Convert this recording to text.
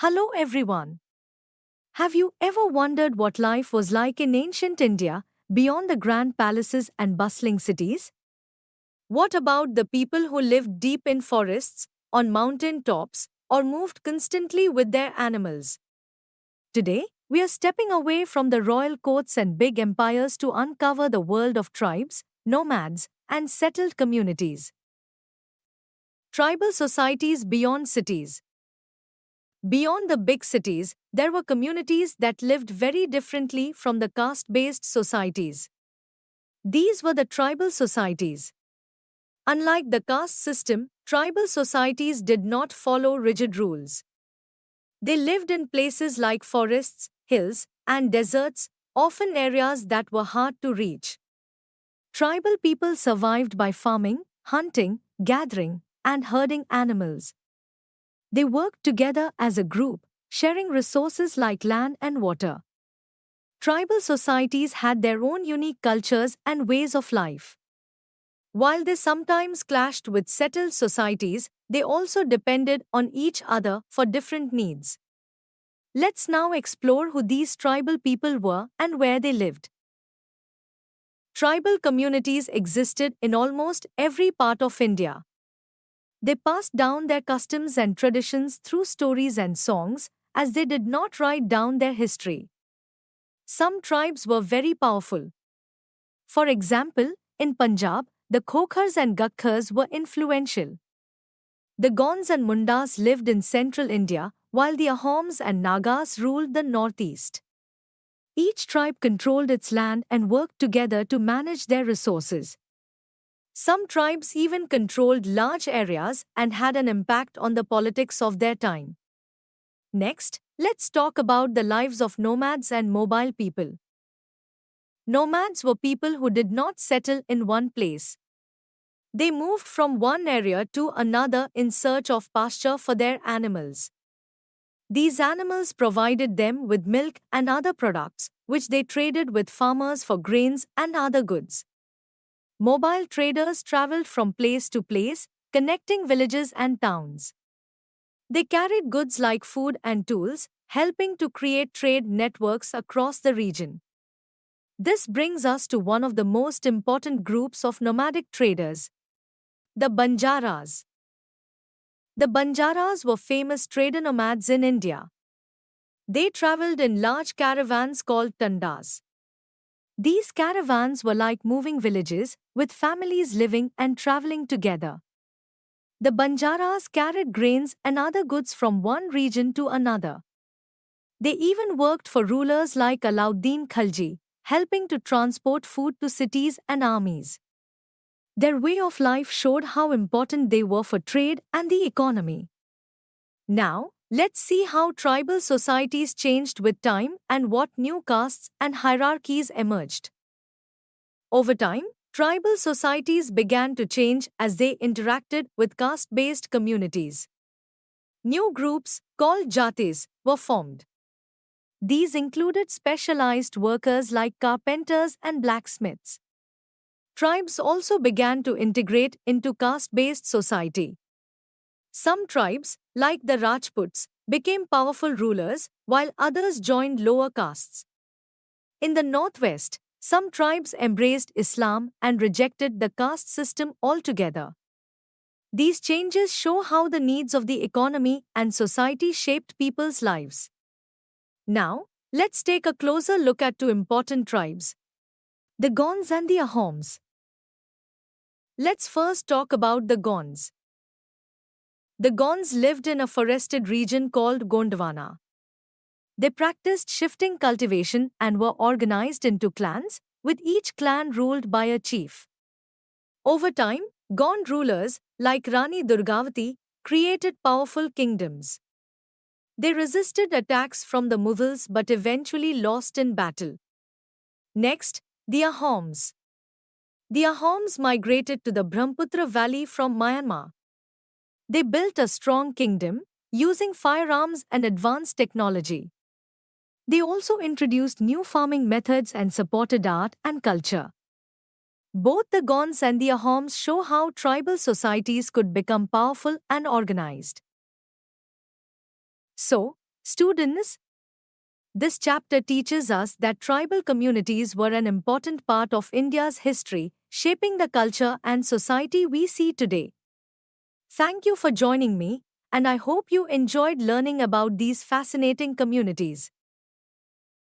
Hello everyone. Have you ever wondered what life was like in ancient India, beyond the grand palaces and bustling cities? What about the people who lived deep in forests, on mountain tops, or moved constantly with their animals? Today, we are stepping away from the royal courts and big empires to uncover the world of tribes, nomads, and settled communities. Tribal societies beyond cities. Beyond the big cities, there were communities that lived very differently from the caste based societies. These were the tribal societies. Unlike the caste system, tribal societies did not follow rigid rules. They lived in places like forests, hills, and deserts, often areas that were hard to reach. Tribal people survived by farming, hunting, gathering, and herding animals. They worked together as a group, sharing resources like land and water. Tribal societies had their own unique cultures and ways of life. While they sometimes clashed with settled societies, they also depended on each other for different needs. Let's now explore who these tribal people were and where they lived. Tribal communities existed in almost every part of India. They passed down their customs and traditions through stories and songs, as they did not write down their history. Some tribes were very powerful. For example, in Punjab, the Khokhars and Gakhars were influential. The Gonds and Mundas lived in central India, while the Ahoms and Nagas ruled the northeast. Each tribe controlled its land and worked together to manage their resources. Some tribes even controlled large areas and had an impact on the politics of their time. Next, let's talk about the lives of nomads and mobile people. Nomads were people who did not settle in one place. They moved from one area to another in search of pasture for their animals. These animals provided them with milk and other products, which they traded with farmers for grains and other goods. Mobile traders traveled from place to place, connecting villages and towns. They carried goods like food and tools, helping to create trade networks across the region. This brings us to one of the most important groups of nomadic traders, the Banjaras. The Banjaras were famous trader nomads in India. They traveled in large caravans called tandas. These caravans were like moving villages, with families living and traveling together. The Banjaras carried grains and other goods from one region to another. They even worked for rulers like Alauddin Khalji, helping to transport food to cities and armies. Their way of life showed how important they were for trade and the economy. Now, let's see how tribal societies changed with time and what new castes and hierarchies emerged. Over time, tribal societies began to change as they interacted with caste-based communities. New groups, called jatis, were formed. These included specialized workers like carpenters and blacksmiths. Tribes also began to integrate into caste-based society. Some tribes, like the Rajputs, became powerful rulers, while others joined lower castes. In the northwest, some tribes embraced Islam and rejected the caste system altogether. These changes show how the needs of the economy and society shaped people's lives. Now, let's take a closer look at two important tribes, the Gonds and the Ahoms. Let's first talk about the Gonds. The Gonds lived in a forested region called Gondwana. They practiced shifting cultivation and were organized into clans, with each clan ruled by a chief. Over time, Gond rulers, like Rani Durgavati, created powerful kingdoms. They resisted attacks from the Mughals but eventually lost in battle. Next, the Ahoms. The Ahoms migrated to the Brahmaputra Valley from Myanmar. They built a strong kingdom, using firearms and advanced technology. They also introduced new farming methods and supported art and culture. Both the Gonds and the Ahoms show how tribal societies could become powerful and organized. So, Students, this chapter teaches us that tribal communities were an important part of India's history, shaping the culture and society we see today. Thank you for joining me, and I hope you enjoyed learning about these fascinating communities.